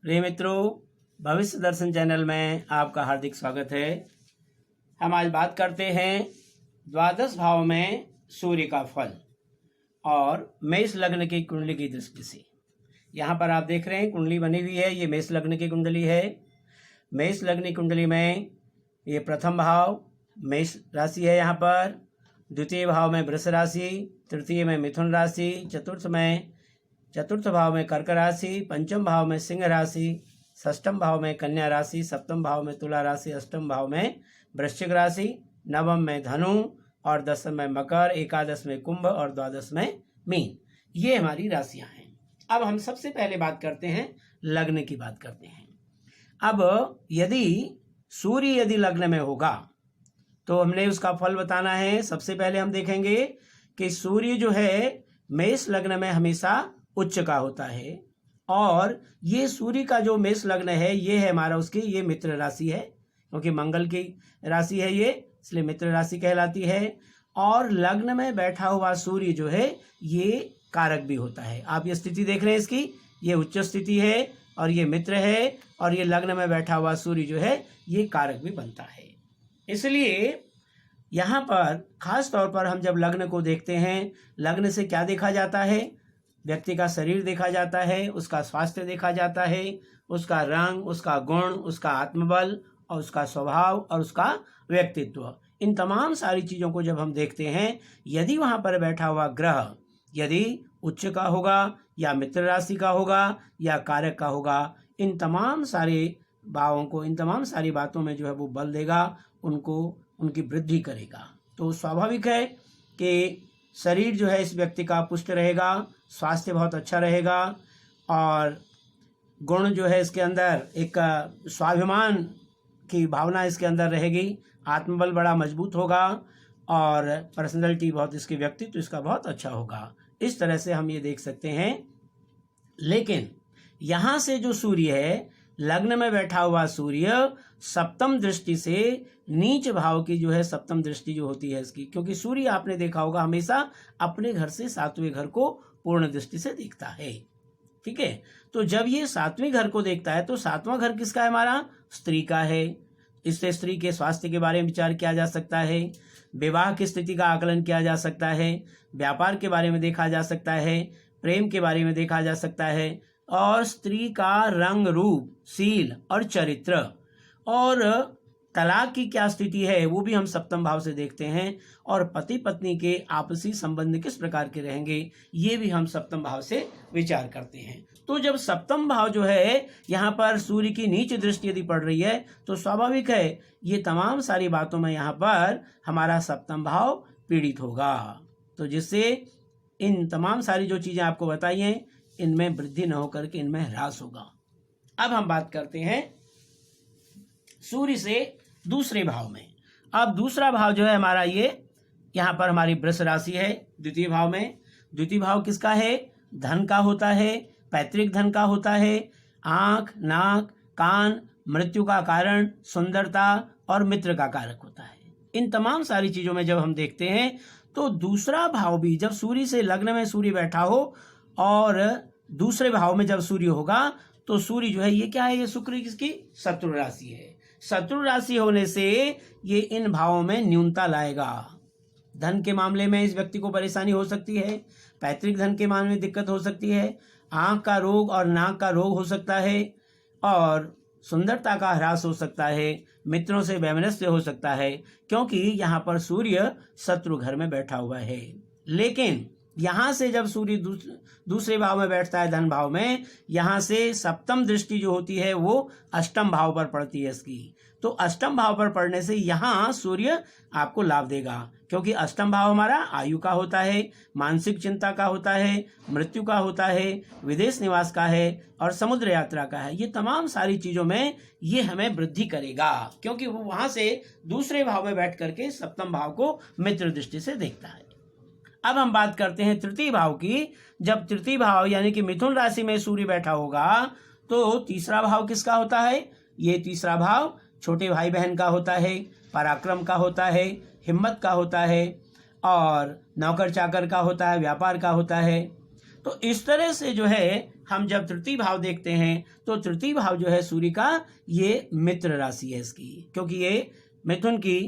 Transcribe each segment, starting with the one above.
प्रिय मित्रों, भविष्य दर्शन चैनल में आपका हार्दिक स्वागत है। हम आज बात करते हैं द्वादश भाव में सूर्य का फल और मेष लग्न की कुंडली की दृष्टि से। यहाँ पर आप देख रहे हैं कुंडली बनी हुई है, ये मेष लग्न की कुंडली है। मेष लग्न की कुंडली में ये प्रथम भाव मेष राशि है, यहाँ पर द्वितीय भाव में वृष राशि, तृतीय में मिथुन राशि, चतुर्थ भाव में कर्क राशि, पंचम भाव में सिंह राशि, षष्ठम भाव में कन्या राशि, सप्तम भाव में तुला राशि, अष्टम भाव में वृश्चिक राशि, नवम में धनु और दसम में मकर, एकादश में कुंभ और द्वादश में मीन। ये हमारी राशियां हैं। अब हम सबसे पहले बात करते हैं लग्न की बात करते हैं। अब यदि लग्न में होगा तो हमने उसका फल बताना है। सबसे पहले हम देखेंगे कि सूर्य जो है मेष लग्न में हमेशा उच्च का होता है और ये सूर्य का जो मेष लग्न है ये है हमारा ये मित्र राशि है, क्योंकि मंगल की राशि है ये, इसलिए मित्र राशि कहलाती है। और लग्न में बैठा हुआ सूर्य जो है ये कारक भी होता है। आप ये स्थिति देख रहे हैं इसकी, ये उच्च स्थिति है और ये मित्र है और ये लग्न में बैठा हुआ सूर्य जो है ये कारक भी बनता है। इसलिए यहाँ पर खास तौर पर हम जब लग्न को देखते हैं, लग्न से क्या देखा जाता है? व्यक्ति का शरीर देखा जाता है, उसका स्वास्थ्य देखा जाता है, उसका रंग, उसका गुण, उसका आत्मबल और उसका स्वभाव और उसका व्यक्तित्व। इन तमाम सारी चीज़ों को जब हम देखते हैं, यदि वहाँ पर बैठा हुआ ग्रह यदि उच्च का होगा या मित्र राशि का होगा या कारक का होगा, इन तमाम सारे भावों को, इन तमाम सारी बातों में जो है वो बल देगा, उनकी वृद्धि करेगा। तो स्वाभाविक है कि शरीर जो है इस व्यक्ति का पुष्ट रहेगा, स्वास्थ्य बहुत अच्छा रहेगा और गुण जो है इसके अंदर एक स्वाभिमान की भावना इसके अंदर रहेगी, आत्मबल बड़ा मजबूत होगा और पर्सनैलिटी बहुत, इसकी व्यक्तित्व इसका बहुत अच्छा होगा। इस तरह से हम ये देख सकते हैं। लेकिन यहाँ से जो सूर्य है, लग्न में बैठा हुआ सूर्य सप्तम दृष्टि से नीच भाव की जो है सप्तम दृष्टि जो होती है इसकी, क्योंकि सूर्य आपने देखा होगा हमेशा अपने घर से सातवें घर को पूर्ण दृष्टि से देखता है। ठीक है, तो जब ये सातवें घर को देखता है तो सातवां घर किसका है? हमारा स्त्री का है। इससे स्त्री के स्वास्थ्य के बारे में विचार किया जा सकता है, विवाह की स्थिति का आकलन किया जा सकता है, व्यापार के बारे में देखा जा सकता है, प्रेम के बारे में देखा जा सकता है और स्त्री का रंग, रूप, शील और चरित्र और तलाक की क्या स्थिति है वो भी हम सप्तम भाव से देखते हैं। और पति पत्नी के आपसी संबंध किस प्रकार के रहेंगे ये भी हम सप्तम भाव से विचार करते हैं। तो जब सप्तम भाव जो है यहाँ पर सूर्य की नीच दृष्टि यदि पड़ रही है तो स्वाभाविक है ये तमाम सारी बातों में यहाँ पर हमारा सप्तम भाव पीड़ित होगा। तो जिससे इन तमाम सारी जो चीज़ें आपको बताई हैं इनमें वृद्धि न होकर के इनमें ह्रास होगा। अब हम बात करते हैं सूर्य से दूसरे भाव में। अब दूसरा भाव जो है हमारा ये यहाँ पर हमारी वृष राशि है द्वितीय भाव में। द्वितीय भाव किसका है? धन का होता है, पैतृक धन का होता है, आँख, नाक, कान, मृत्यु का कारण, सुंदरता और मित्र का कारक होता है। इन तमाम सारी चीज़ों में जब हम देखते हैं तो दूसरा भाव भी जब सूर्य से लग्न में सूर्य बैठा हो और दूसरे भाव में जब सूर्य होगा तो सूर्य जो है ये क्या है? ये शुक्र किसकी शत्रु राशि है। शत्रु राशि होने से ये इन भावों में न्यूनता लाएगा। धन के मामले में इस व्यक्ति को परेशानी हो सकती है, पैतृक धन के मामले में दिक्कत हो सकती है, आँख का रोग और नाक का रोग हो सकता है और सुंदरता का ह्रास हो सकता है, मित्रों से वैमनस्य हो सकता है, क्योंकि यहाँ पर सूर्य शत्रु घर में बैठा हुआ है। लेकिन यहाँ से जब सूर्य दूसरे भाव में बैठता है धन भाव में, यहाँ से सप्तम दृष्टि जो होती है वो अष्टम भाव पर पड़ती है इसकी। तो अष्टम भाव पर पड़ने से यहाँ सूर्य आपको लाभ देगा, क्योंकि अष्टम भाव हमारा आयु का होता है, मानसिक चिंता का होता है, मृत्यु का होता है, विदेश निवास का है और समुद्र यात्रा का है। ये तमाम सारी चीज़ों में ये हमें वृद्धि करेगा, क्योंकि वो वहाँ से दूसरे भाव में बैठ करके सप्तम भाव को मित्र दृष्टि से देखता है। अब हम बात करते हैं तृतीय भाव की। जब तृतीय भाव यानी कि मिथुन राशि में सूर्य बैठा होगा तो तीसरा भाव किसका होता है? ये तीसरा भाव छोटे भाई बहन का होता है, पराक्रम का होता है, हिम्मत का होता है और नौकर चाकर का होता है, व्यापार का होता है। तो इस तरह से जो है हम जब तृतीय भाव देखते हैं तो तृतीय भाव जो है सूर्य का ये मित्र राशि है इसकी, क्योंकि ये मिथुन की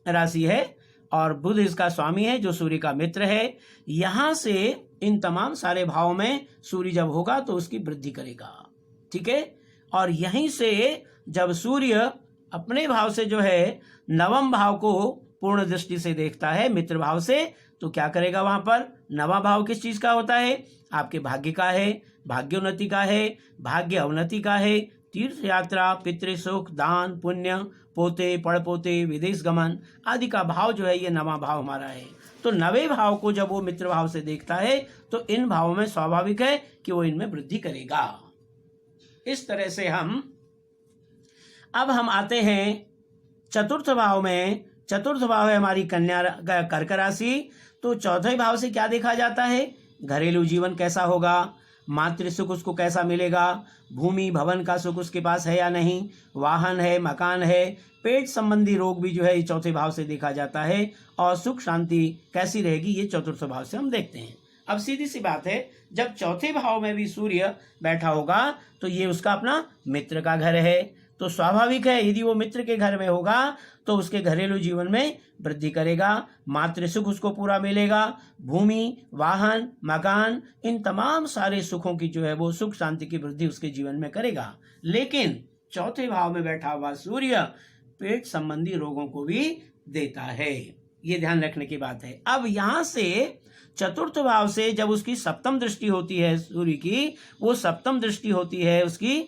राशि है और बुध इसका स्वामी है जो सूर्य का मित्र है। यहाँ से इन तमाम सारे भावों में सूर्य जब होगा तो उसकी वृद्धि करेगा, ठीक है। और यहीं से जब सूर्य अपने भाव से जो है नवम भाव को पूर्ण दृष्टि से देखता है मित्र भाव से, तो क्या करेगा वहां पर? नवा भाव किस चीज का होता है? आपके भाग्य का है, भाग्योन्नति का है, भाग्य अवनति का है, तीर्थ यात्रा, पितृसुख, दान, पुण्य, पोते पड़पोते, विदेश गमन आदि का भाव जो है ये नवा भाव हमारा है। तो नवे भाव को जब वो मित्र भाव से देखता है तो इन भावों में स्वाभाविक है कि वो इनमें वृद्धि करेगा। इस तरह से अब हम आते हैं चतुर्थ भाव में। चतुर्थ भाव है हमारी कन्या कर्क राशि। तो चौथे भाव से क्या देखा जाता है? घरेलू जीवन कैसा होगा, मातृ सुख उसको कैसा मिलेगा, भूमि भवन का सुख उसके पास है या नहीं, वाहन है, मकान है, पेट संबंधी रोग भी जो है चौथे भाव से देखा जाता है, और सुख शांति कैसी रहेगी ये चतुर्थ भाव से हम देखते हैं। अब सीधी सी बात है, जब चौथे भाव में भी सूर्य बैठा होगा तो ये उसका अपना मित्र का घर है, तो स्वाभाविक है यदि वो मित्र के घर में होगा तो उसके घरेलू जीवन में वृद्धि करेगा, मातृ सुख उसको पूरा मिलेगा, भूमि, वाहन, मकान, इन तमाम सारे सुखों की जो है वो सुख शांति की वृद्धि उसके जीवन में करेगा। लेकिन चौथे भाव में बैठा हुआ सूर्य पेट संबंधी रोगों को भी देता है, ये ध्यान रखने की बात है। अब यहाँ से चतुर्थ भाव से जब उसकी सप्तम दृष्टि होती है सूर्य की, वो सप्तम दृष्टि होती है उसकी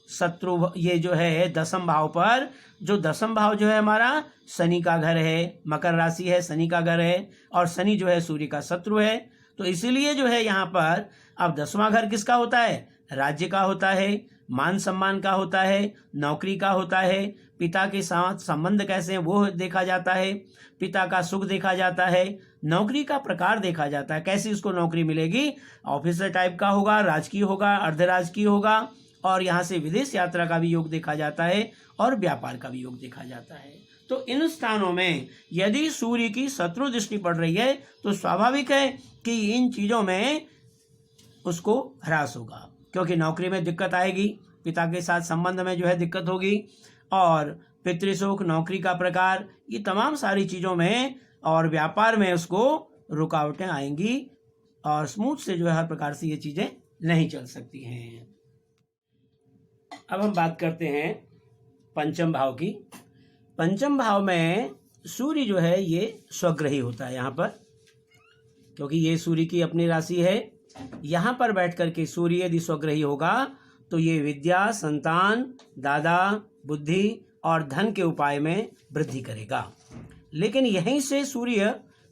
शत्रु, ये जो है दसम भाव पर, जो दसम भाव जो है हमारा शनि का घर है, मकर राशि है, शनि का घर है, और शनि जो है सूर्य का शत्रु है। तो इसीलिए जो है यहाँ पर अब 10वां घर किसका होता है? राज्य का होता है, मान सम्मान का होता है, नौकरी का होता है, पिता के साथ संबंध कैसे हैं वो देखा जाता है, पिता का सुख देखा जाता है, नौकरी का प्रकार देखा जाता है, कैसी उसको नौकरी मिलेगी, ऑफिसर टाइप का होगा, राजकीय होगा, अर्धराजकीय होगा, और यहाँ से विदेश यात्रा का भी योग देखा जाता है और व्यापार का भी योग देखा जाता है। तो इन स्थानों में यदि सूर्य की शत्रु दृष्टि पड़ रही है तो स्वाभाविक है कि इन चीजों में उसको ह्रास होगा, क्योंकि नौकरी में दिक्कत आएगी, पिता के साथ संबंध में जो है दिक्कत होगी, और पितृसुख, नौकरी का प्रकार, ये तमाम सारी चीजों में और व्यापार में उसको रुकावटें आएंगी, और स्मूथ से जो है हर प्रकार से ये चीजें नहीं चल सकती हैं। अब हम बात करते हैं पंचम भाव की। पंचम भाव में सूर्य जो है ये स्वग्रही होता है यहाँ पर, क्योंकि ये सूर्य की अपनी राशि है। यहाँ पर बैठ करके सूर्य यदि स्वग्रही होगा तो ये विद्या, संतान, दादा, बुद्धि और धन के उपाय में वृद्धि करेगा। लेकिन यहीं से सूर्य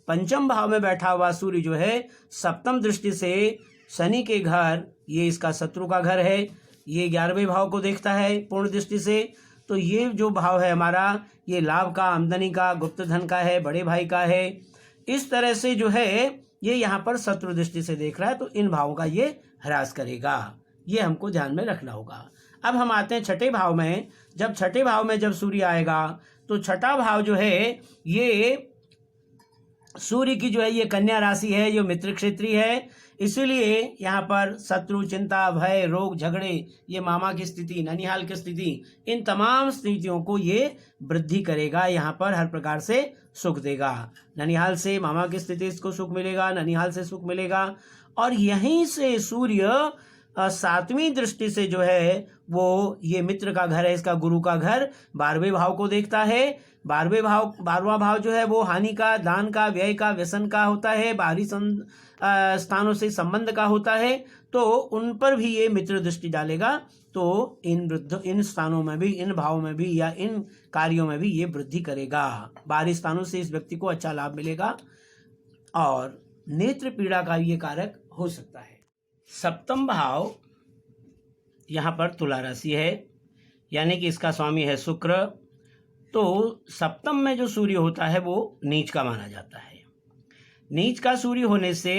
पंचम भाव में बैठा हुआ सूर्य जो है सप्तम दृष्टि से शनि के घर, ये इसका शत्रु का घर है, ये 11वें भाव को देखता है पूर्ण दृष्टि से। तो ये जो भाव है हमारा, ये लाभ का, आमदनी का, गुप्त धन का है, बड़े भाई का है। इस तरह से जो है ये यहाँ पर शत्रु दृष्टि से देख रहा है, तो इन भावों का ये ह्रास करेगा, ये हमको ध्यान में रखना होगा। अब हम आते हैं छठे भाव में। जब छठे भाव में जब सूर्य आएगा तो छठा भाव जो है ये सूर्य की जो है ये कन्या राशि है, जो मित्र क्षेत्री है, इसीलिए यहाँ पर शत्रु, चिंता, भय, रोग, झगड़े, ये मामा की स्थिति, ननिहाल की स्थिति, इन तमाम स्थितियों को ये वृद्धि करेगा, यहाँ पर हर प्रकार से सुख देगा। ननिहाल से मामा की स्थिति इसको सुख मिलेगा, ननिहाल से सुख मिलेगा। और यहीं से सूर्य 7वीं दृष्टि से जो है वो, ये मित्र का घर है, इसका गुरु का घर, 12वें भाव को देखता है। 12वां भाव जो है वो हानि का, दान का, व्यय का, व्यसन का होता है, बाहरी स्थानों से संबंध का होता है, तो उन पर भी ये मित्र दृष्टि डालेगा। तो इन स्थानों में भी, इन भावों में भी या इन कार्यों में भी ये वृद्धि करेगा। बाहरी स्थानों से इस व्यक्ति को अच्छा लाभ मिलेगा और नेत्र पीड़ा का ये कारक हो सकता है। सप्तम भाव यहाँ पर तुला राशि है, यानी कि इसका स्वामी है शुक्र। तो सप्तम में जो सूर्य होता है वो नीच का माना जाता है। नीच का सूर्य होने से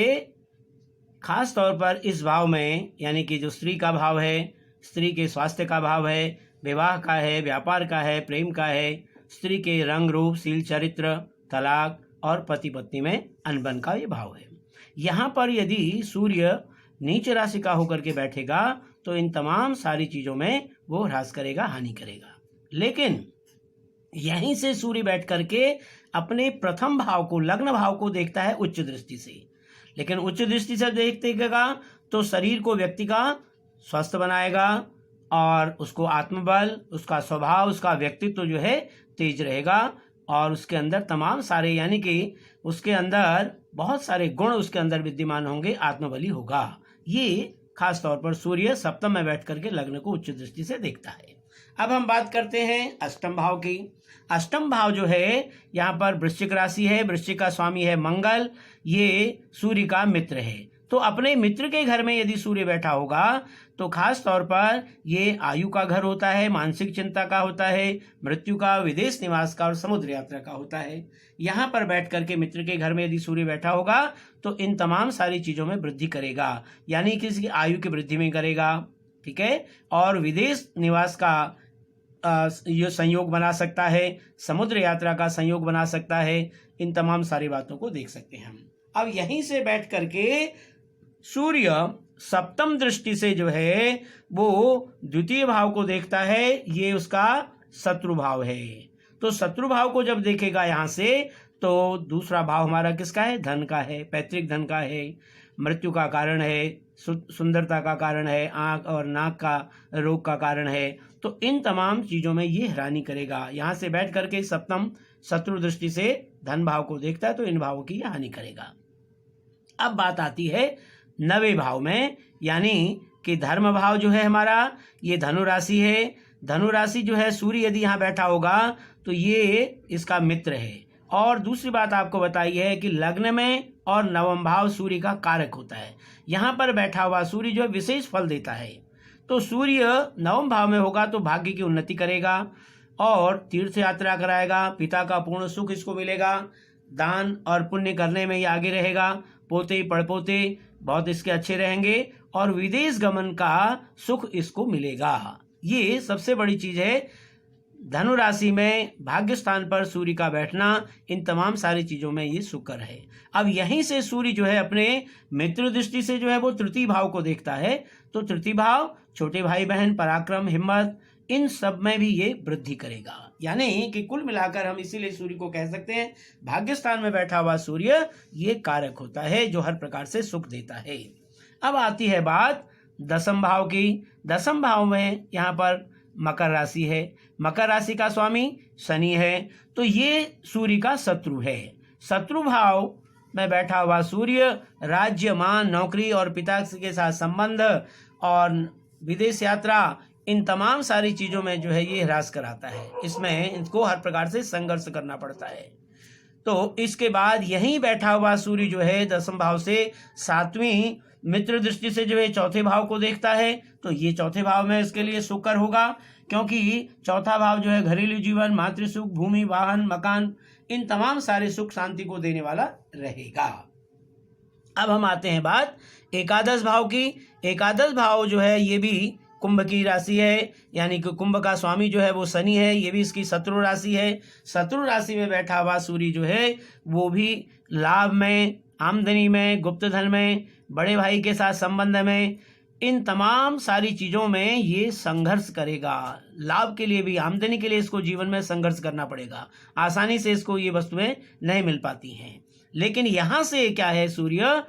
खास तौर पर इस भाव में, यानी कि जो स्त्री का भाव है, स्त्री के स्वास्थ्य का भाव है, विवाह का है, व्यापार का है, प्रेम का है, स्त्री के रंग रूप, शील चरित्र, तलाक और पति पत्नी में अनबन का ये भाव है। यहाँ पर यदि सूर्य नीच राशि का होकर के बैठेगा तो इन तमाम सारी चीजों में वो ह्रास करेगा, हानि करेगा। लेकिन यहीं से सूर्य बैठ करके अपने प्रथम भाव को, लग्न भाव को देखता है उच्च दृष्टि से। लेकिन उच्च दृष्टि से देखेगा तो शरीर को, व्यक्ति का स्वस्थ बनाएगा और उसको आत्मबल, उसका स्वभाव, उसका व्यक्तित्व जो है तेज रहेगा और उसके अंदर तमाम सारे, यानी कि उसके अंदर बहुत सारे गुण उसके अंदर विद्यमान होंगे, आत्मबली होगा। ये खास तौर पर सूर्य सप्तम में बैठ करके लग्न को उच्च दृष्टि से देखता है। अब हम बात करते हैं अष्टम भाव की। अष्टम भाव जो है यहाँ पर वृश्चिक राशि है, वृश्चिक का स्वामी है मंगल, ये सूर्य का मित्र है। तो अपने मित्र के घर में यदि सूर्य बैठा होगा तो खास तौर पर ये आयु का घर होता है, मानसिक चिंता का होता है, मृत्यु का, विदेश निवास का और समुद्र यात्रा का होता है। यहाँ पर बैठ करके मित्र के घर में यदि सूर्य बैठा होगा तो इन तमाम सारी चीजों में वृद्धि करेगा, यानी किसी की आयु की वृद्धि में करेगा, ठीक है, और विदेश निवास का ये संयोग बना सकता है, समुद्र यात्रा का संयोग बना सकता है। इन तमाम सारी बातों को देख सकते हैं हम। अब यहीं से बैठ करके सूर्य सप्तम दृष्टि से जो है वो द्वितीय भाव को देखता है, ये उसका शत्रु भाव है। तो शत्रु भाव को जब देखेगा यहाँ से तो दूसरा भाव हमारा किसका है? धन का है, पैतृक धन का है, मृत्यु का कारण है, सुंदरता का कारण है, आंख और नाक का रोग का कारण है। तो इन तमाम चीजों में ये हैरानी करेगा। यहाँ से बैठ करके सप्तम शत्रु दृष्टि से धन भाव को देखता है तो इन भावों की हानि करेगा। अब बात आती है नवे भाव में, यानी कि धर्म भाव जो है हमारा, ये धनु राशि है। धनु राशि जो है सूर्य यदि यहाँ बैठा होगा तो ये इसका मित्र है। और दूसरी बात आपको बताई है कि लग्न में और नवम भाव सूर्य का कारक होता है। यहाँ पर बैठा हुआ सूर्य जो है विशेष फल देता है। तो सूर्य नवम भाव में होगा तो भाग्य की उन्नति करेगा और तीर्थ यात्रा कराएगा, पिता का पूर्ण सुख इसको मिलेगा, दान और पुण्य करने में ये आगे रहेगा, पोते पड़पोते बहुत इसके अच्छे रहेंगे और विदेश गमन का सुख इसको मिलेगा। ये सबसे बड़ी चीज है। धनु राशि में भाग्य स्थान पर सूर्य का बैठना, इन तमाम सारी चीजों में ये शुक्र है। अब यहीं से सूर्य जो है अपने मित्र दृष्टि से जो है वो तृतीय भाव को देखता है। तो तृतीय भाव छोटे भाई बहन, पराक्रम, हिम्मत, इन सब में भी ये वृद्धि करेगा। यानी कि कुल मिलाकर हम इसीलिए सूर्य को कह सकते हैं भाग्य स्थान में बैठा हुआ सूर्य ये कारक होता है जो हर प्रकार से सुख देता है। अब आती है बात दसम भाव की। दसम भाव में यहाँ पर मकर राशि है, मकर राशि का स्वामी शनि है। तो ये सूर्य का शत्रु है। शत्रु भाव में बैठा हुआ सूर्य राज्य, मान, नौकरी और पिता के साथ संबंध और विदेश यात्रा, इन तमाम सारी चीजों में जो है ये ह्रास कराता है। इसमें इनको हर प्रकार से संघर्ष करना पड़ता है। तो इसके बाद यहीं बैठा हुआ सूर्य जो है दसम भाव से सातवीं मित्र दृष्टि से जो है चौथे भाव को देखता है। तो ये चौथे भाव में इसके लिए शुक्र होगा, क्योंकि चौथा भाव जो है घरेलू जीवन, मातृ सुख, भूमि, वाहन, मकान, इन तमाम सारे सुख शांति को देने वाला रहेगा। अब हम आते हैं बात एकादश भाव की। एकादश भाव जो है ये भी कुंभ की राशि है, यानी कि कुंभ का स्वामी जो है वो शनि है। ये भी इसकी शत्रु राशि है। शत्रु राशि में बैठा हुआ सूर्य जो है वो भी लाभ में, आमदनी में, गुप्त धन में, बड़े भाई के साथ संबंध में, इन तमाम सारी चीजों में ये संघर्ष करेगा। लाभ के लिए भी, आमदनी के लिए इसको जीवन में संघर्ष करना पड़ेगा। आसानी से इसको ये वस्तुएं नहीं मिल पाती हैं। लेकिन यहाँ से क्या है, सूर्य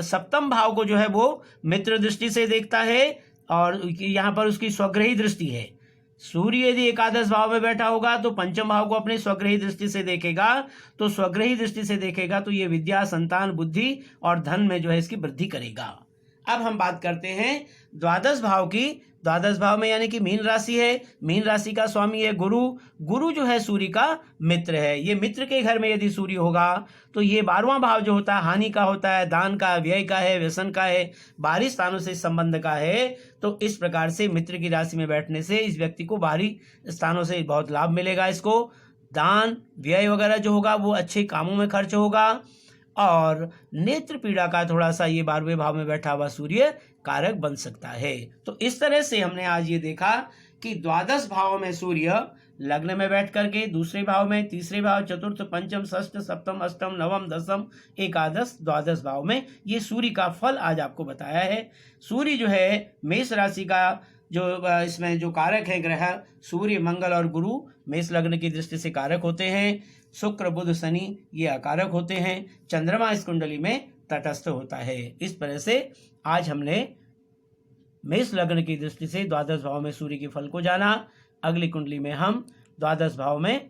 सप्तम भाव को जो है वो मित्र दृष्टि से देखता है और यहाँ पर उसकी स्वग्रही दृष्टि है। सूर्य यदि एकादश भाव में बैठा होगा तो पंचम भाव को अपने स्वग्रही दृष्टि से देखेगा। तो स्वग्रही दृष्टि से देखेगा तो ये विद्या, संतान, बुद्धि और धन में जो है इसकी वृद्धि करेगा। अब हम बात करते हैं द्वादश भाव की। द्वादश भाव में यानी कि मीन राशि है। मीन राशि का स्वामी है गुरु। गुरु जो है सूर्य का मित्र है। ये मित्र के घर में यदि सूर्य होगा तो ये 12वां भाव जो होता है हानि का होता है, दान का, व्यय का है, व्यसन का है, बाहरी स्थानों से संबंध का है। तो इस प्रकार से मित्र की राशि में बैठने से इस व्यक्ति को बाहरी स्थानों से बहुत लाभ मिलेगा। इसको दान, व्यय वगैरह जो होगा वो अच्छे कामों में खर्च होगा। और नेत्र पीड़ा का थोड़ा सा ये 12वें भाव में बैठा हुआ सूर्य कारक बन सकता है। तो इस तरह से हमने आज ये देखा कि द्वादश भाव में सूर्य लग्न में बैठ करके दूसरे भाव में, तीसरे भाव, चतुर्थ, पंचम, षष्ठ, सप्तम, अष्टम, नवम, दसम, एकादश, द्वादश भाव में ये सूर्य का फल आज आपको बताया है। सूर्य जो है मेष राशि का जो इसमें जो कारक है ग्रह सूर्य, मंगल और गुरु मेष लग्न की दृष्टि से कारक होते हैं। शुक्र, बुध, शनि ये अकारक होते हैं। चंद्रमा इस कुंडली में तटस्थ होता है। इस तरह से आज हमने मेष लग्न की दृष्टि से द्वादश भाव में सूर्य के फल को जाना। अगली कुंडली में हम द्वादश भाव में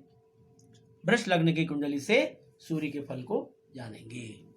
वृष लग्न की कुंडली से सूर्य के फल को जानेंगे।